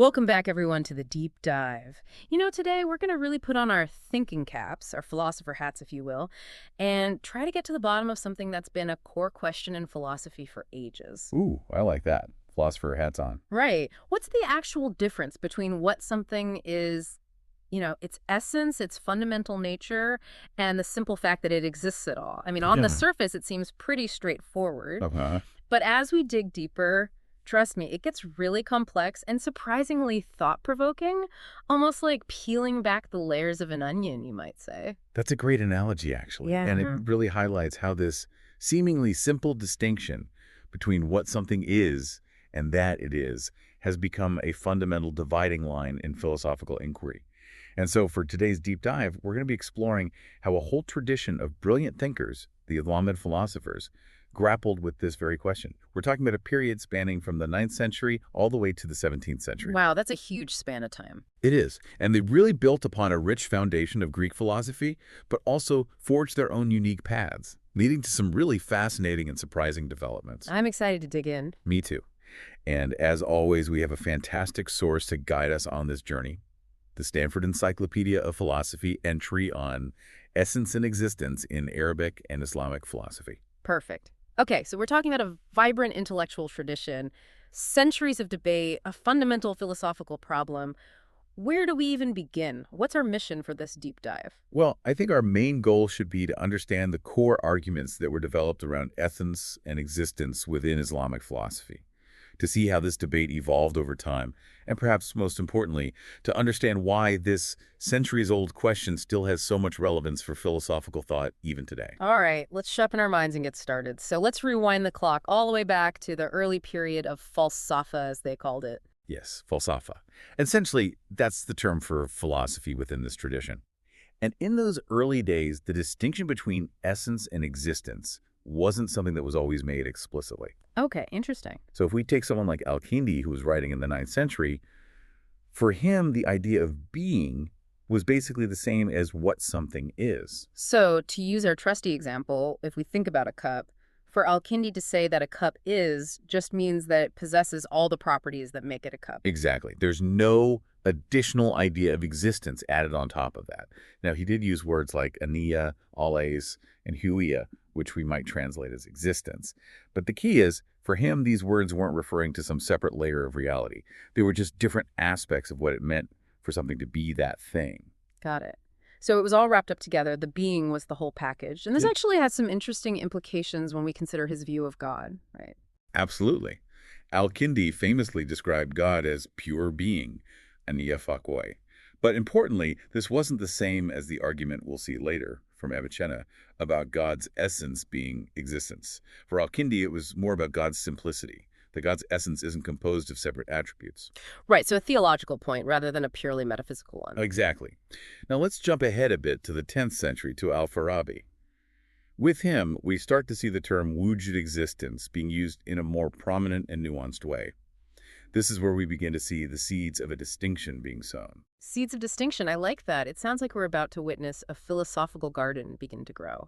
Welcome back, everyone, to the deep dive. Today we're going to really put on our thinking caps, our philosopher hats, if you will, and try to get to the bottom of something that's been a core question in philosophy for ages. Ooh, I like that. Philosopher hats on. Right. What's the actual difference between what something is, its essence, its fundamental nature, and the simple fact that it exists at all? I mean, on the Yeah. surface, it seems pretty straightforward, Okay. but as we dig deeper, trust me, it gets really complex and surprisingly thought-provoking, almost like peeling back the layers of an onion, you might say. That's a great analogy, actually. Yeah. And it really highlights how this seemingly simple distinction between what something is and that it is has become a fundamental dividing line in philosophical inquiry. And so for today's deep dive, we're going to be exploring how a whole tradition of brilliant thinkers, the Islamic philosophers, grappled with this very question. We're talking about a period spanning from the 9th century all the way to the 17th century. Wow, that's a huge span of time. It is, and they really built upon a rich foundation of Greek philosophy, but also forged their own unique paths, leading to some really fascinating and surprising developments. I'm excited to dig in. Me too. And as always, we have a fantastic source to guide us on this journey. The Stanford Encyclopedia of Philosophy entry on Essence and Existence in Arabic and Islamic Philosophy. Perfect. Okay, so we're talking about a vibrant intellectual tradition, centuries of debate, a fundamental philosophical problem. Where do we even begin? What's our mission for this deep dive? Well, I think our main goal should be to understand the core arguments that were developed around essence and existence within Islamic philosophy, to see how this debate evolved over time, and perhaps most importantly, to understand why this centuries-old question still has so much relevance for philosophical thought even today. All right, let's sharpen our minds and get started. So let's rewind the clock all the way back to the early period of Philosopher, as they called it. Yes, falsafa. Essentially, that's the term for philosophy within this tradition. And in those early days, the distinction between essence and existence wasn't something that was always made explicitly. Okay, interesting. So if we take someone like Al-Kindi, who was writing in the 9th century, for him, the idea of being was basically the same as what something is. So to use our trusty example, if we think about a cup, for Al-Kindi to say that a cup is just means that it possesses all the properties that make it a cup. Exactly. There's no additional idea of existence added on top of that. Now, he did use words like ania, alles, and huia, which we might translate as existence. But the key is, for him, these words weren't referring to some separate layer of reality. They were just different aspects of what it meant for something to be that thing. Got it. So it was all wrapped up together. The being was the whole package. And this Yep. actually has some interesting implications when we consider his view of God, right? Absolutely. Al-Kindi famously described God as pure being, ania fakoi. But importantly, this wasn't the same as the argument we'll see later from Avicenna about God's essence being existence. For Al-Kindi, it was more about God's simplicity, that God's essence isn't composed of separate attributes. Right, so a theological point rather than a purely metaphysical one. Exactly. Now let's jump ahead a bit to the 10th century, to Al-Farabi. With him, we start to see the term wujud existence being used in a more prominent and nuanced way. This is where we begin to see the seeds of a distinction being sown. Seeds of distinction, I like that. It sounds like we're about to witness a philosophical garden begin to grow.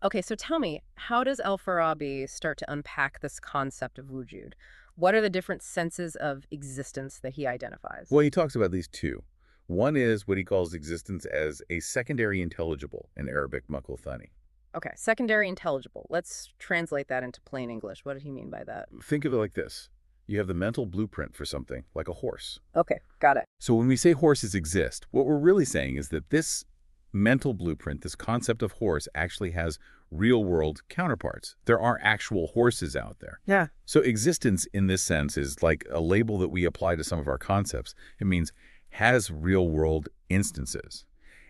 Okay, so tell me, how does Al-Farabi start to unpack this concept of wujud? What are the different senses of existence that he identifies? Well, he talks about these two. One is what he calls existence as a secondary intelligible, in Arabic, makul thani. Okay, secondary intelligible. Let's translate that into plain English. What did he mean by that? Think of it like this. You have the mental blueprint for something, like a horse. Okay, got it. So when we say horses exist, what we're really saying is that this mental blueprint, this concept of horse, actually has real-world counterparts. There are actual horses out there. Yeah. So existence in this sense is like a label that we apply to some of our concepts. It means has real-world instances.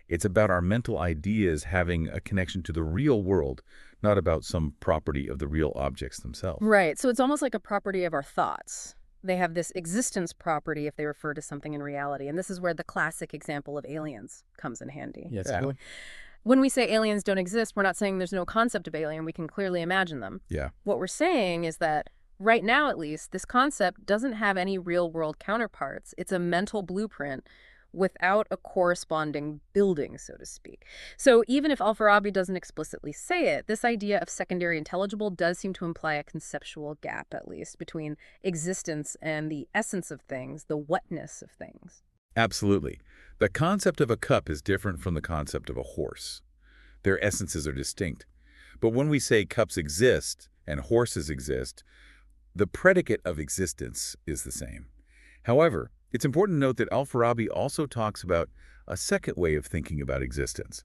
It's about our mental ideas having a connection to the real world, not about some property of the real objects themselves. Right, so it's almost like a property of our thoughts. They have this existence property if they refer to something in reality. And this is where the classic example of aliens comes in handy. Yes, really? When we say aliens don't exist, we're not saying there's no concept of alien. We can clearly imagine them. Yeah. What we're saying is that right now, at least, this concept doesn't have any real-world counterparts. It's a mental blueprint without a corresponding building, so to speak. So even if Al-Farabi doesn't explicitly say it, this idea of secondary intelligible does seem to imply a conceptual gap, at least, between existence and the essence of things, the whatness of things. Absolutely. The concept of a cup is different from the concept of a horse. Their essences are distinct. But when we say cups exist and horses exist, the predicate of existence is the same. However, it's important to note that Al-Farabi also talks about a second way of thinking about existence,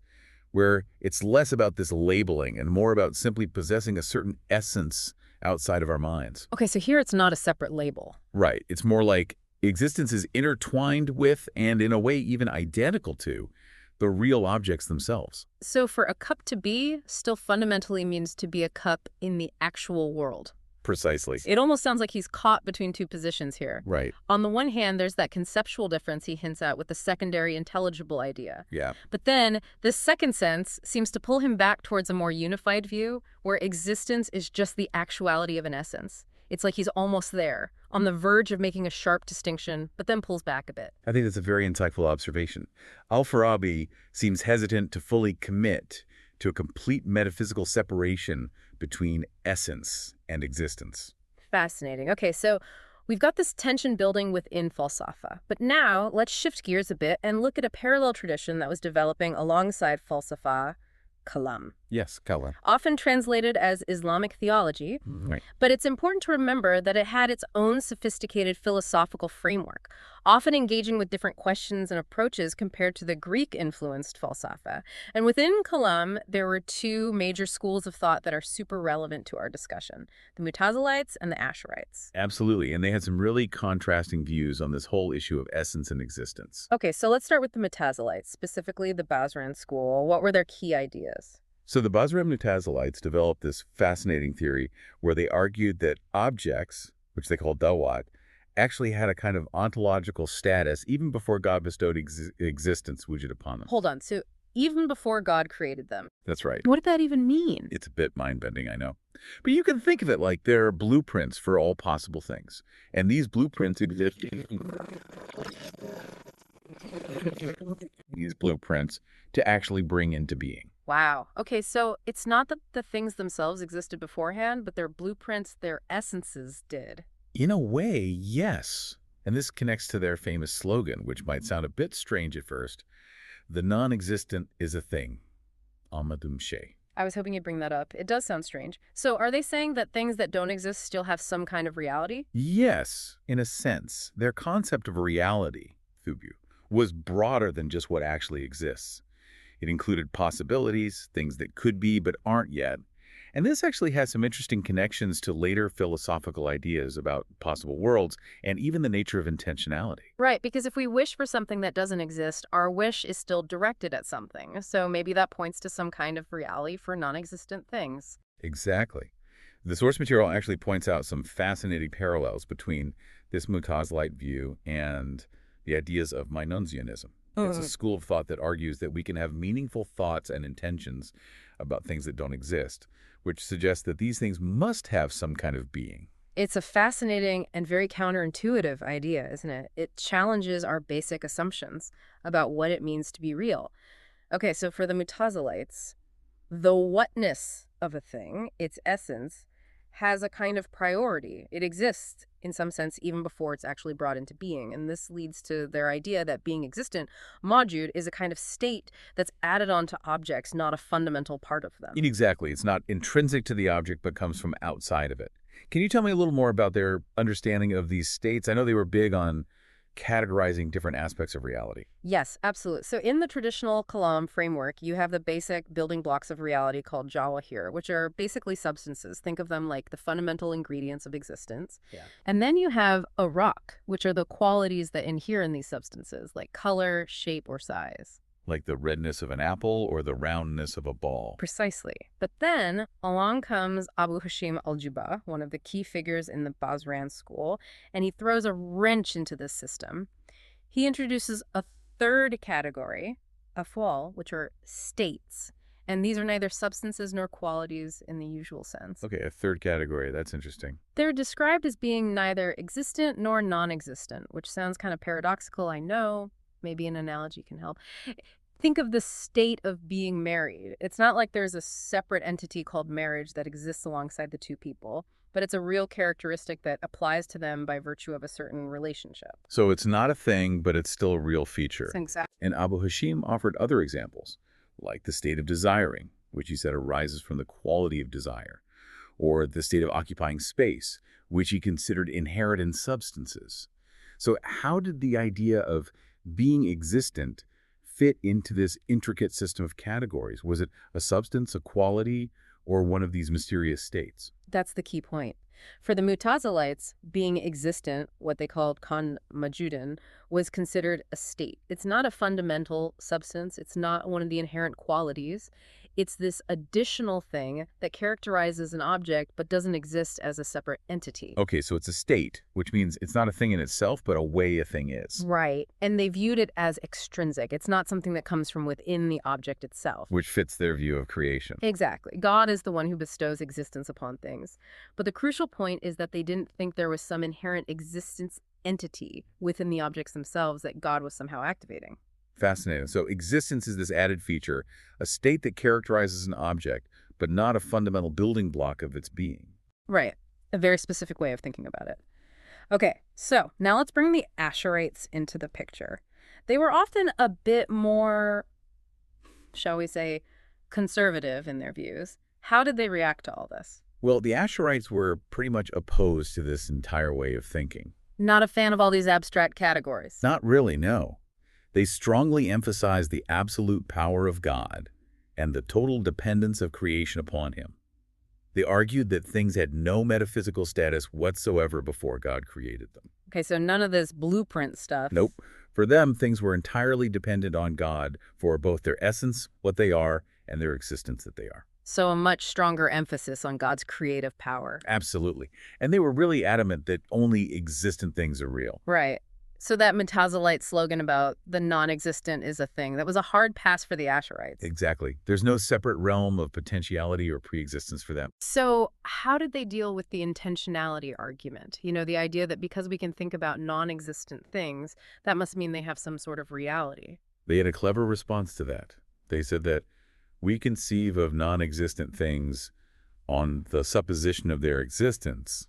where it's less about this labeling and more about simply possessing a certain essence outside of our minds. Okay, so here it's not a separate label. Right. It's more like existence is intertwined with and in a way even identical to the real objects themselves. So for a cup to be still fundamentally means to be a cup in the actual world. Precisely. It almost sounds like he's caught between two positions here. Right. On the one hand, there's that conceptual difference he hints at with the secondary intelligible idea. Yeah. But then, this second sense seems to pull him back towards a more unified view, where existence is just the actuality of an essence. It's like he's almost there, on the verge of making a sharp distinction, but then pulls back a bit. I think that's a very insightful observation. Al-Farabi seems hesitant to fully commit to a complete metaphysical separation between essence and existence. Fascinating. Okay, so we've got this tension building within Philosopher. But now let's shift gears a bit and look at a parallel tradition that was developing alongside Philosopher, Kalam. Yes, Kalam. Often translated as Islamic theology, Right. but it's important to remember that it had its own sophisticated philosophical framework, often engaging with different questions and approaches compared to the Greek-influenced Philosopher. And within Kalam, there were two major schools of thought that are super relevant to our discussion, the Mutazilites and the Asharites. Absolutely. And they had some really contrasting views on this whole issue of essence and existence. Okay, so let's start with the Mutazilites, specifically the Basran school. What were their key ideas? So the Basra Mutazilites developed this fascinating theory where they argued that objects, which they called dawat, actually had a kind of ontological status even before God bestowed existence wujud upon them. Hold on, so even before God created them. That's right. What did that even mean? It's a bit mind-bending, I know. But you can think of it like they're blueprints for all possible things. And these blueprints exist these blueprints to actually bring into being. Wow. Okay, so it's not that the things themselves existed beforehand, but their blueprints, their essences did. In a way, yes. And this connects to their famous slogan, which might sound a bit strange at first. The non-existent is a thing. Amadum Shea. I was hoping you'd bring that up. It does sound strange. So are they saying that things that don't exist still have some kind of reality? Yes, in a sense. Their concept of reality, Thubu, was broader than just what actually exists. It included possibilities, things that could be but aren't yet. And this actually has some interesting connections to later philosophical ideas about possible worlds and even the nature of intentionality. Right, because if we wish for something that doesn't exist, our wish is still directed at something. So maybe that points to some kind of reality for non-existent things. Exactly. The source material actually points out some fascinating parallels between this Mutazilite view and the ideas of Maimonideanism. It's a school of thought that argues that we can have meaningful thoughts and intentions about things that don't exist, which suggests that these things must have some kind of being. It's a fascinating and very counterintuitive idea, isn't it? It challenges our basic assumptions about what it means to be real. Okay, so for the Mutazilites, the whatness of a thing, its essence, has a kind of priority. It exists, in some sense, even before it's actually brought into being. And this leads to their idea that being existent, Mawjud, is a kind of state that's added onto objects, not a fundamental part of them. Exactly. It's not intrinsic to the object, but comes from outside of it. Can you tell me a little more about their understanding of these states? I know they were big on categorizing different aspects of reality. Yes, absolutely. So in the traditional Kalam framework, you have the basic building blocks of reality called Jawahir, which are basically substances. Think of them like the fundamental ingredients of existence. Yeah. And then you have Araq, which are the qualities that inhere in these substances, like color, shape, or size. Like the redness of an apple or the roundness of a ball. Precisely. But then along comes Abu Hashim al-Juba, one of the key figures in the Basran school, and he throws a wrench into this system. He introduces a third category, afwal, which are states. And these are neither substances nor qualities in the usual sense. Okay, a third category. That's interesting. They're described as being neither existent nor non-existent, which sounds kind of paradoxical, I know. Maybe an analogy can help. Think of the state of being married. It's not like there's a separate entity called marriage that exists alongside the two people, but it's a real characteristic that applies to them by virtue of a certain relationship. So it's not a thing, but it's still a real feature. Exactly. And Abu Hashim offered other examples, like the state of desiring, which he said arises from the quality of desire, or the state of occupying space, which he considered inherent in substances. So how did the idea of being existent fit into this intricate system of categories? Was it a substance, a quality, or one of these mysterious states? That's the key point. For the Mutazilites, being existent, what they called kon majudin, was considered a state. It's not a fundamental substance. It's not one of the inherent qualities. It's this additional thing that characterizes an object but doesn't exist as a separate entity. Okay, so it's a state, which means it's not a thing in itself, but a way a thing is. Right. And they viewed it as extrinsic. It's not something that comes from within the object itself. Which fits their view of creation. Exactly. God is the one who bestows existence upon things. But the crucial point is that they didn't think there was some inherent existence entity within the objects themselves that God was somehow activating. Fascinating. So existence is this added feature, a state that characterizes an object, but not a fundamental building block of its being. Right. A very specific way of thinking about it. Okay, so now let's bring the Asherites into the picture. They were often a bit more, shall we say, conservative in their views. How did they react to all this? Well, the Asherites were pretty much opposed to this entire way of thinking. Not a fan of all these abstract categories. Not really, no. They strongly emphasized the absolute power of God and the total dependence of creation upon him. They argued that things had no metaphysical status whatsoever before God created them. Okay, so none of this blueprint stuff. Nope. For them, things were entirely dependent on God for both their essence, what they are, and their existence that they are. So a much stronger emphasis on God's creative power. Absolutely. And they were really adamant that only existent things are real. Right. So that Metazolite slogan about the non-existent is a thing, that was a hard pass for the Asherites. Exactly. There's no separate realm of potentiality or preexistence for them. So how did they deal with the intentionality argument? You know, the idea that because we can think about non-existent things, that must mean they have some sort of reality. They had a clever response to that. They said that we conceive of non-existent things on the supposition of their existence,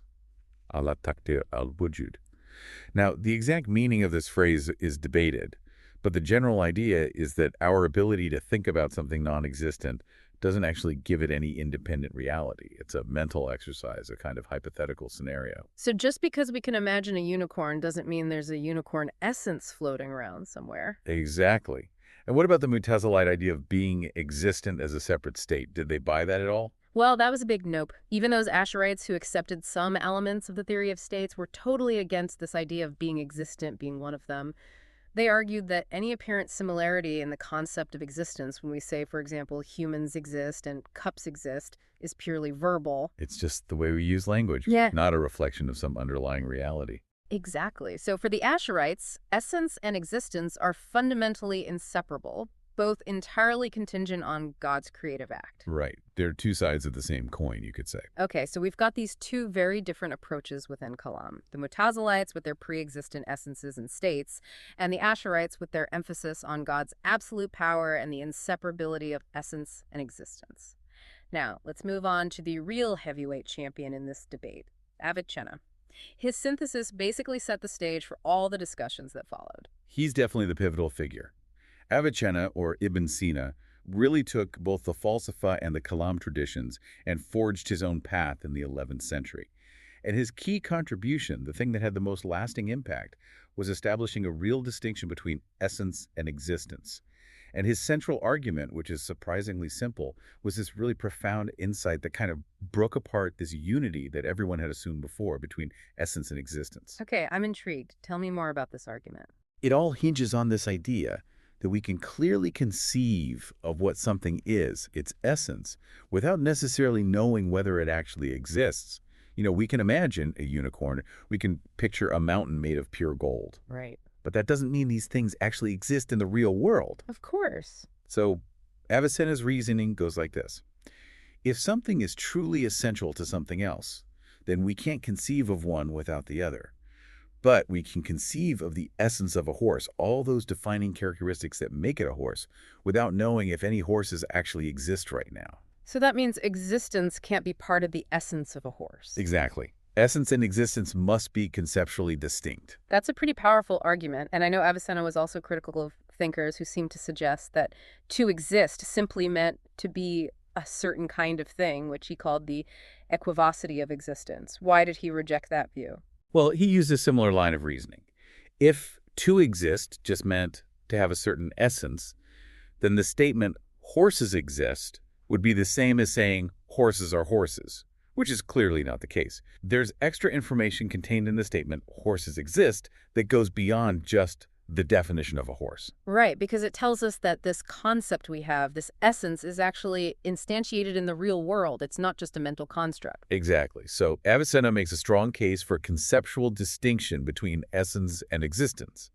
ala takdir al-wujud. Now, the exact meaning of this phrase is debated, but the general idea is that our ability to think about something non-existent doesn't actually give it any independent reality. It's a mental exercise, a kind of hypothetical scenario. So just because we can imagine a unicorn doesn't mean there's a unicorn essence floating around somewhere. Exactly. And what about the Mutazilite idea of being existent as a separate state? Did they buy that at all? Well, that was a big nope. Even those Asherites who accepted some elements of the theory of states were totally against this idea of being existent being one of them. They argued that any apparent similarity in the concept of existence, when we say, for example, humans exist and cups exist, is purely verbal. It's just the way we use language, Yeah. not a reflection of some underlying reality. Exactly. So for the Asherites, essence and existence are fundamentally inseparable, both entirely contingent on God's creative act. Right. They're two sides of the same coin, you could say. Okay, so we've got these two very different approaches within Kalam. The Mutazilites with their pre-existent essences and states, and the Asherites with their emphasis on God's absolute power and the inseparability of essence and existence. Now, let's move on to the real heavyweight champion in this debate, Avicenna. His synthesis basically set the stage for all the discussions that followed. He's definitely the pivotal figure. Avicenna, or Ibn Sina, really took both the Philosopher and the Kalam traditions and forged his own path in the 11th century. And his key contribution, the thing that had the most lasting impact, was establishing a real distinction between essence and existence. And his central argument, which is surprisingly simple, was this really profound insight that kind of broke apart this unity that everyone had assumed before between essence and existence. Okay, I'm intrigued. Tell me more about this argument. It all hinges on this idea that we can clearly conceive of what something is, its essence, without necessarily knowing whether it actually exists. You know, we can imagine a unicorn, we can picture a mountain made of pure gold. Right. But that doesn't mean these things actually exist in the real world. Of course. So Avicenna's reasoning goes like this. If something is truly essential to something else, then we can't conceive of one without the other. But we can conceive of the essence of a horse, all those defining characteristics that make it a horse, without knowing if any horses actually exist right now. So that means existence can't be part of the essence of a horse. Exactly. Essence and existence must be conceptually distinct. That's a pretty powerful argument, and I know Avicenna was also critical of thinkers who seemed to suggest that to exist simply meant to be a certain kind of thing, which he called the equivocity of existence. Why did he reject that view? Well, he used a similar line of reasoning. If to exist just meant to have a certain essence, then the statement horses exist would be the same as saying horses are horses, which is clearly not the case. There's extra information contained in the statement horses exist that goes beyond just the definition of a horse. Right, because it tells us that this concept we have, this essence, is actually instantiated in the real world. It's not just a mental construct. Exactly. So Avicenna makes a strong case for conceptual distinction between essence and existence.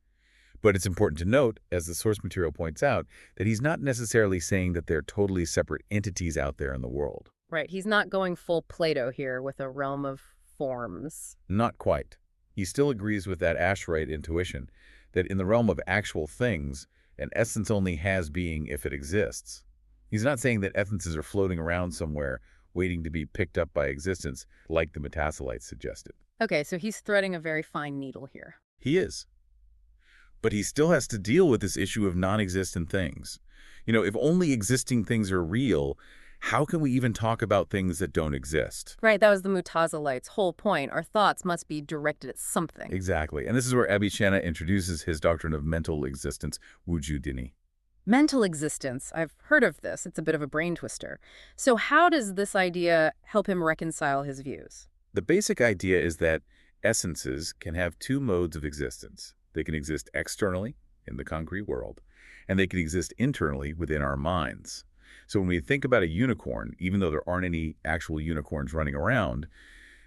But it's important to note, as the source material points out, that he's not necessarily saying that they're totally separate entities out there in the world. Right, he's not going full Plato here with a realm of forms. Not quite. He still agrees with that Asherite intuition that in the realm of actual things, an essence only has being if it exists. He's not saying that essences are floating around somewhere waiting to be picked up by existence like the metasolites suggested. Okay, so he's threading a very fine needle here. He is. But he still has to deal with this issue of non-existent things. If only existing things are real, how can we even talk about things that don't exist? Right, that was the Mutazilites' whole point. Our thoughts must be directed at something. Exactly. And this is where Avicenna introduces his doctrine of mental existence, wujudini. Mental existence. I've heard of this. It's a bit of a brain twister. So how does this idea help him reconcile his views? The basic idea is that essences can have two modes of existence. They can exist externally in the concrete world, and they can exist internally within our minds. So when we think about a unicorn, even though there aren't any actual unicorns running around,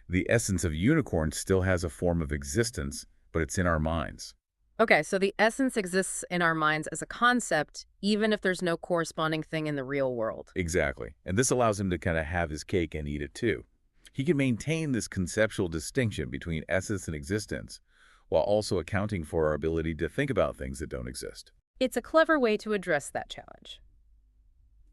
the essence of unicorn still has a form of existence, but it's in our minds. Okay, so the essence exists in our minds as a concept, even if there's no corresponding thing in the real world. Exactly. And this allows him to kind of have his cake and eat it too. He can maintain this conceptual distinction between essence and existence, while also accounting for our ability to think about things that don't exist. It's a clever way to address that challenge.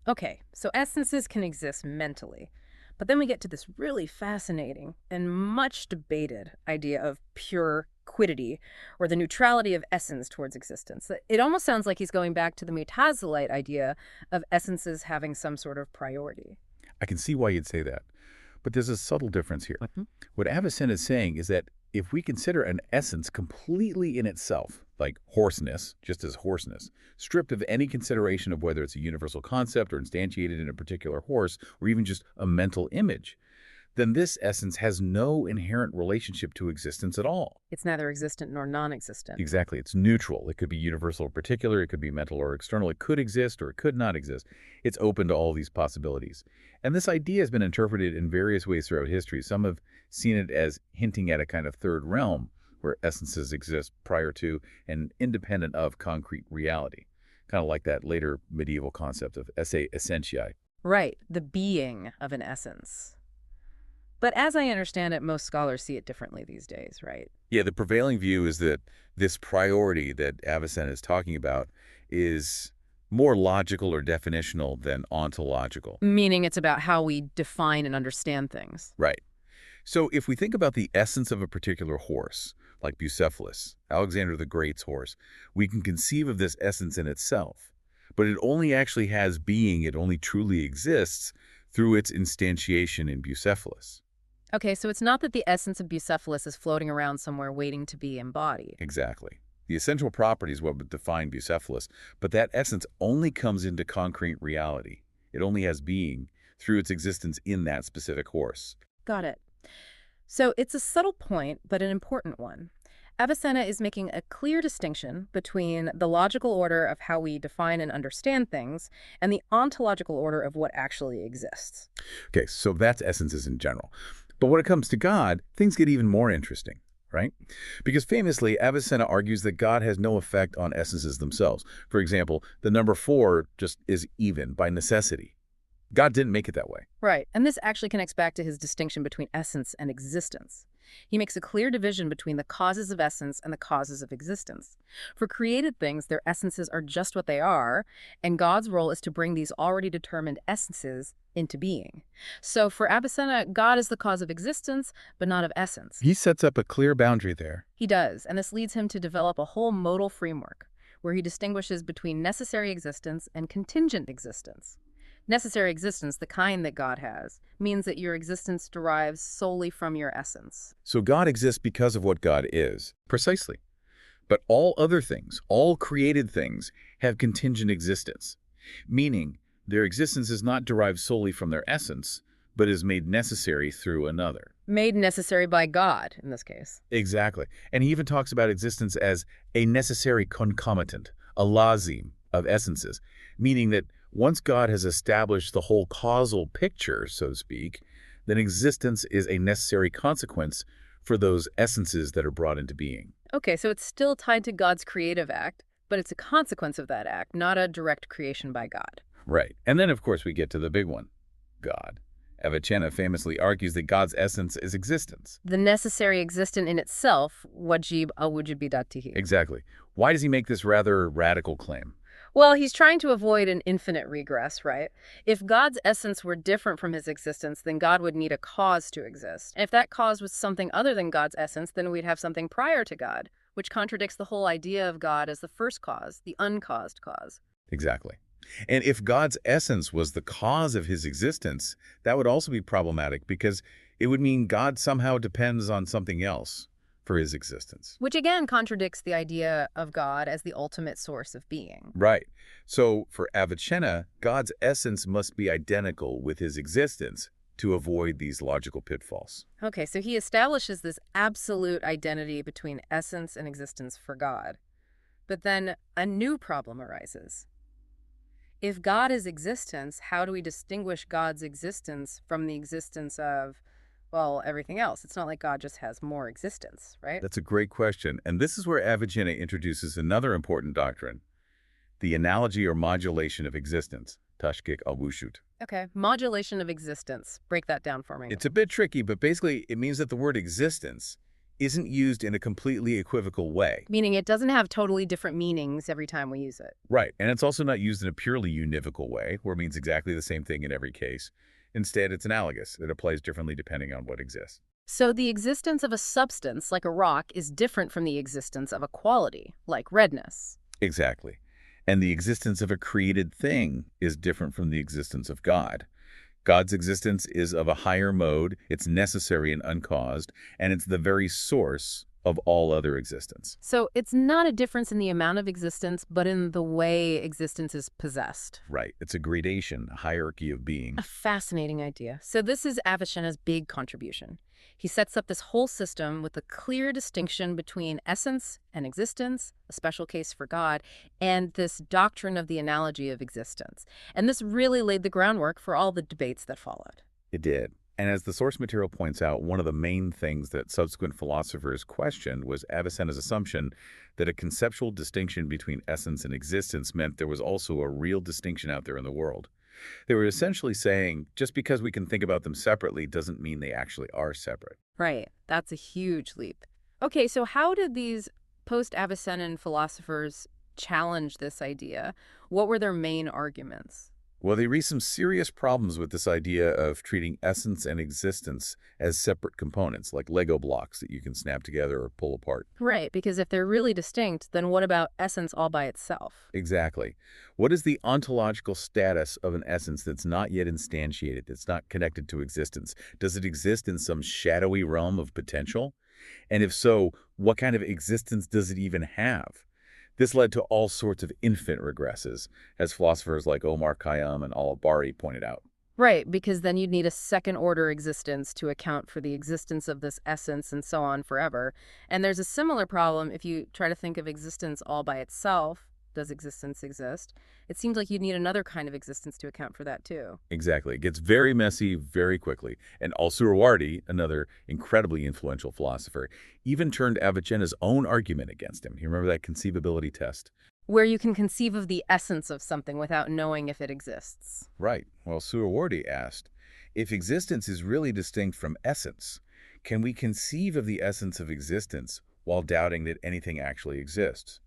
Okay, so essences can exist mentally, but then we get to this really fascinating and much debated idea of pure quiddity, or the neutrality of essence towards existence. It almost sounds like he's going back to the Mutazilite idea of essences having some sort of priority. I can see why you'd say that. But there's a subtle difference here. What Avicenna is saying is that if we consider an essence completely in itself, like horseness, just as horseness, stripped of any consideration of whether it's a universal concept or instantiated in a particular horse, or even just a mental image, then this essence has no inherent relationship to existence at all. It's neither existent nor non-existent. Exactly. It's neutral. It could be universal or particular. It could be mental or external. It could exist or it could not exist. It's open to all these possibilities. And this idea has been interpreted in various ways throughout history. Some have seen it as hinting at a kind of third realm where essences exist prior to and independent of concrete reality, kind of like that later medieval concept of esse essentiae. Right, the being of an essence. But as I understand it, most scholars see it differently these days, right? Yeah, the prevailing view is that this priority that Avicenna is talking about is more logical or definitional than ontological. Meaning it's about how we define and understand things. Right. So if we think about the essence of a particular horse, like Bucephalus, Alexander the Great's horse, we can conceive of this essence in itself. But it only actually has being, it only truly exists through its instantiation in Bucephalus. Okay, so it's not that the essence of Bucephalus is floating around somewhere waiting to be embodied. Exactly. The essential property is what would define Bucephalus, but that essence only comes into concrete reality. It only has being through its existence in that specific horse. Got it. So it's a subtle point, but an important one. Avicenna is making a clear distinction between the logical order of how we define and understand things and the ontological order of what actually exists. Okay, so that's essences in general. But when it comes to God, things get even more interesting, right? Because famously, Avicenna argues that God has no effect on essences themselves. For example, the number 4 just is even by necessity. God didn't make it that way. Right, and this actually connects back to his distinction between essence and existence. He makes a clear division between the causes of essence and the causes of existence. For created things, their essences are just what they are, and God's role is to bring these already determined essences into being. So for Avicenna, God is the cause of existence, but not of essence. He sets up a clear boundary there. He does, and this leads him to develop a whole modal framework where he distinguishes between necessary existence and contingent existence. Necessary existence, the kind that God has, means that your existence derives solely from your essence. So God exists because of what God is. Precisely. But all other things, all created things, have contingent existence, meaning their existence is not derived solely from their essence, but is made necessary through another. Made necessary by God, in this case. Exactly. And he even talks about existence as a necessary concomitant, a lazim of essences, meaning that once God has established the whole causal picture, so to speak, then existence is a necessary consequence for those essences that are brought into being. Okay, so it's still tied to God's creative act, but it's a consequence of that act, not a direct creation by God. Right. And then, of course, we get to the big one, God. Avicenna famously argues that God's essence is existence. The necessary existent in itself, wajib al-wujud bidatihi. Exactly. Why does he make this rather radical claim? Well, he's trying to avoid an infinite regress, right? If God's essence were different from his existence, then God would need a cause to exist. And if that cause was something other than God's essence, then we'd have something prior to God, which contradicts the whole idea of God as the first cause, the uncaused cause. Exactly. And if God's essence was the cause of his existence, that would also be problematic because it would mean God somehow depends on something else for his existence. Which again contradicts the idea of God as the ultimate source of being. Right. So for Avicenna, God's essence must be identical with his existence to avoid these logical pitfalls. Okay, so he establishes this absolute identity between essence and existence for God. But then a new problem arises. If God is existence, how do we distinguish God's existence from the existence of, well, everything else? It's not like God just has more existence, right? That's a great question. And this is where Avicenna introduces another important doctrine, the analogy or modulation of existence, tashkik al-wushut. Okay, modulation of existence. Break that down for me. It's a bit tricky, but basically it means that the word existence isn't used in a completely equivocal way. Meaning it doesn't have totally different meanings every time we use it. Right, and it's also not used in a purely univocal way, where it means exactly the same thing in every case. Instead, it's analogous. It applies differently depending on what exists. So the existence of a substance, like a rock, is different from the existence of a quality, like redness. Exactly. And the existence of a created thing is different from the existence of God. God's existence is of a higher mode, it's necessary and uncaused, and it's the very source of all other existence. So it's not a difference in the amount of existence, but in the way existence is possessed. Right. It's a gradation, a hierarchy of being. A fascinating idea. So this is Avicenna's big contribution. He sets up this whole system with a clear distinction between essence and existence, a special case for God, and this doctrine of the analogy of existence. And this really laid the groundwork for all the debates that followed. It did. And as the source material points out, one of the main things that subsequent philosophers questioned was Avicenna's assumption that a conceptual distinction between essence and existence meant there was also a real distinction out there in the world. They were essentially saying just because we can think about them separately doesn't mean they actually are separate. Right. That's a huge leap. Okay, so how did these post-Avicennan philosophers challenge this idea? What were their main arguments? Well, they raised some serious problems with this idea of treating essence and existence as separate components, like Lego blocks that you can snap together or pull apart. Right, because if they're really distinct, then what about essence all by itself? Exactly. What is the ontological status of an essence that's not yet instantiated, that's not connected to existence? Does it exist in some shadowy realm of potential? And if so, what kind of existence does it even have? This led to all sorts of infinite regresses, as philosophers like Omar Khayyam and Al-Bari pointed out. Right, because then you'd need a second-order existence to account for the existence of this essence and so on forever. And there's a similar problem if you try to think of existence all by itself. Does existence exist? It seems like you'd need another kind of existence to account for that, too. Exactly. It gets very messy very quickly. And Al-Surawardī, another incredibly influential philosopher, even turned Avicenna's own argument against him. You remember that conceivability test? Where you can conceive of the essence of something without knowing if it exists. Right. Well, Surawardī asked, if existence is really distinct from essence, Can we conceive of the essence of existence while doubting that anything actually exists?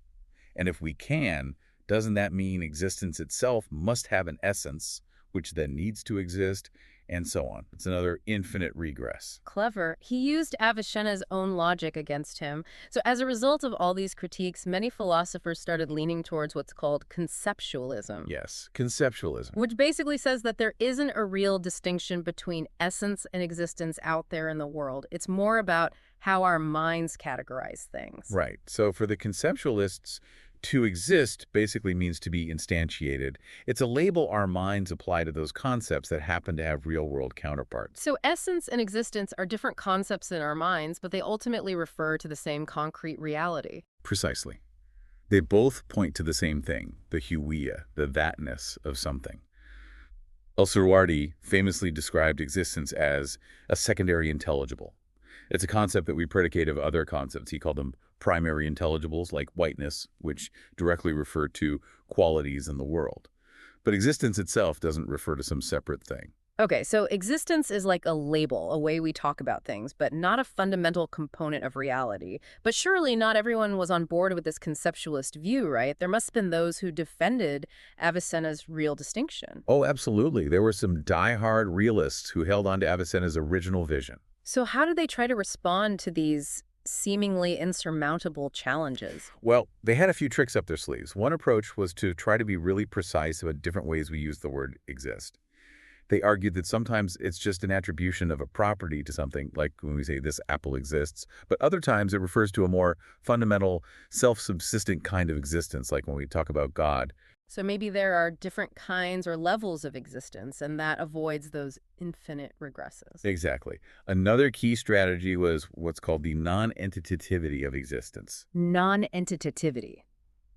And if we can, doesn't that mean existence itself must have an essence, which then needs to exist, and so on? It's another infinite regress. Clever. He used Avicenna's own logic against him. So, as a result of all these critiques, many philosophers started leaning towards what's called conceptualism, Yes, conceptualism. which basically says that there isn't a real distinction between essence and existence out there in the world. It's more about how our minds categorize things. Right. So for the conceptualists, to exist basically means to be instantiated. It's a label our minds apply to those concepts that happen to have real-world counterparts. So, essence and existence are different concepts in our minds, but they ultimately refer to the same concrete reality. Precisely. They both point to the same thing, the huia, the thatness of something. Al-Suwardi famously described existence as a secondary intelligible. It's a concept that we predicate of other concepts. He called them primary intelligibles, like whiteness, which directly refer to qualities in the world. But existence itself doesn't refer to some separate thing. Okay, so existence is like a label, a way we talk about things, but not a fundamental component of reality. But surely not everyone was on board with this conceptualist view, right? There must have been those who defended Avicenna's real distinction. Oh, absolutely. There were some die-hard realists who held on to Avicenna's original vision. So how did they try to respond to these seemingly insurmountable challenges? Well, they had a few tricks up their sleeves. One approach was to try to be really precise about different ways we use the word exist. They argued that sometimes it's just an attribution of a property to something, like when we say this apple exists, but other times it refers to a more fundamental, self-subsistent kind of existence, like when we talk about God. So maybe there are different kinds or levels of existence, and that avoids those infinite regresses. Exactly. Another key strategy was what's called the non-entitativity of existence. Non-entitativity.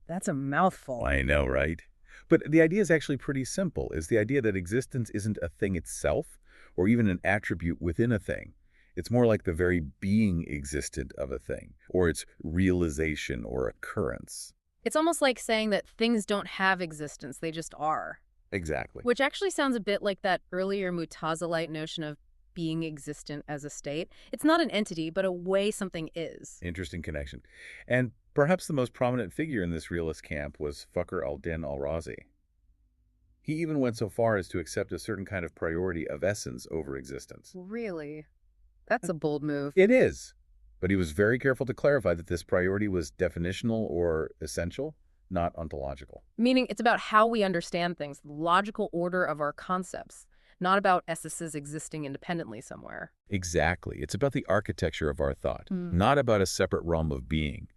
That's a mouthful. I know, right? But the idea is actually pretty simple. It's the idea that existence isn't a thing itself or even an attribute within a thing. It's more like the very being existent of a thing, or its realization or occurrence. It's almost like saying that things don't have existence, they just are. Exactly. Which actually sounds a bit like that earlier Mutazilite notion of being existent as a state. It's not an entity, but a way something is. Interesting connection. And perhaps the most prominent figure in this realist camp was Fakhr al-Din al-Razi. He even went so far as to accept a certain kind of priority of essence over existence. Really? That's a bold move. It is. But he was very careful to clarify that this priority was definitional or essential, not ontological. Meaning it's about how we understand things, the logical order of our concepts, not about essences existing independently somewhere. Exactly. It's about the architecture of our thought, Hmm. not about a separate realm of being.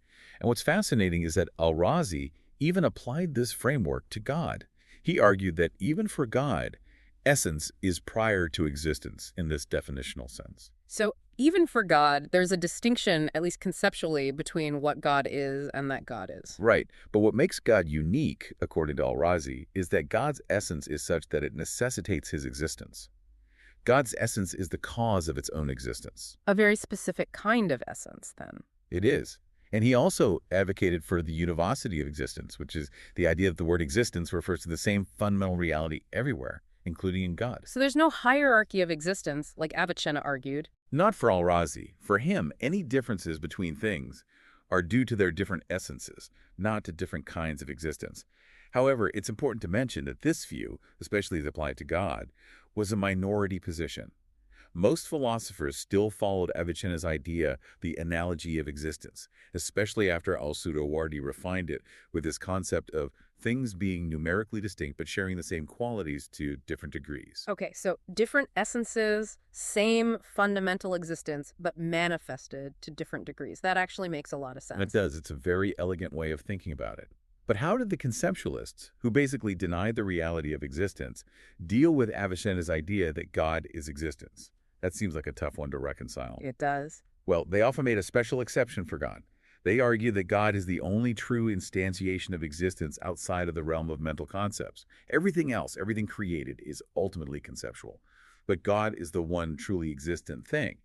And what's fascinating is that al-Razi even applied this framework to God. He argued that even for God, essence is prior to existence in this definitional sense. So even for God, there's a distinction, at least conceptually, between what God is and that God is. Right. But what makes God unique, according to al-Razi, is that God's essence is such that it necessitates his existence. God's essence is the cause of its own existence. A very specific kind of essence, then. It is. And he also advocated for the univocity of existence, which is the idea that the word existence refers to the same fundamental reality everywhere, including in God. So there's no hierarchy of existence, like Avicenna argued. Not for al-Razi. For him, any differences between things are due to their different essences, not to different kinds of existence. However, it's important to mention that this view, especially as applied to God, was a minority position. Most philosophers still followed Avicenna's idea, the analogy of existence, especially after al-Suwardi refined it with this concept of things being numerically distinct but sharing the same qualities to different degrees. Okay, so different essences, same fundamental existence, but manifested to different degrees. That actually makes a lot of And it sense. does. It's a very elegant way of thinking about it. But how did the conceptualists, who basically denied the reality of existence, deal with Avicenna's idea that God is existence? That seems like a tough one to reconcile. It does. Well, they often made a special exception for God. They argue that God is the only true instantiation of existence outside of the realm of mental concepts. Everything else, everything created, is ultimately conceptual. But God is the one truly existent thing.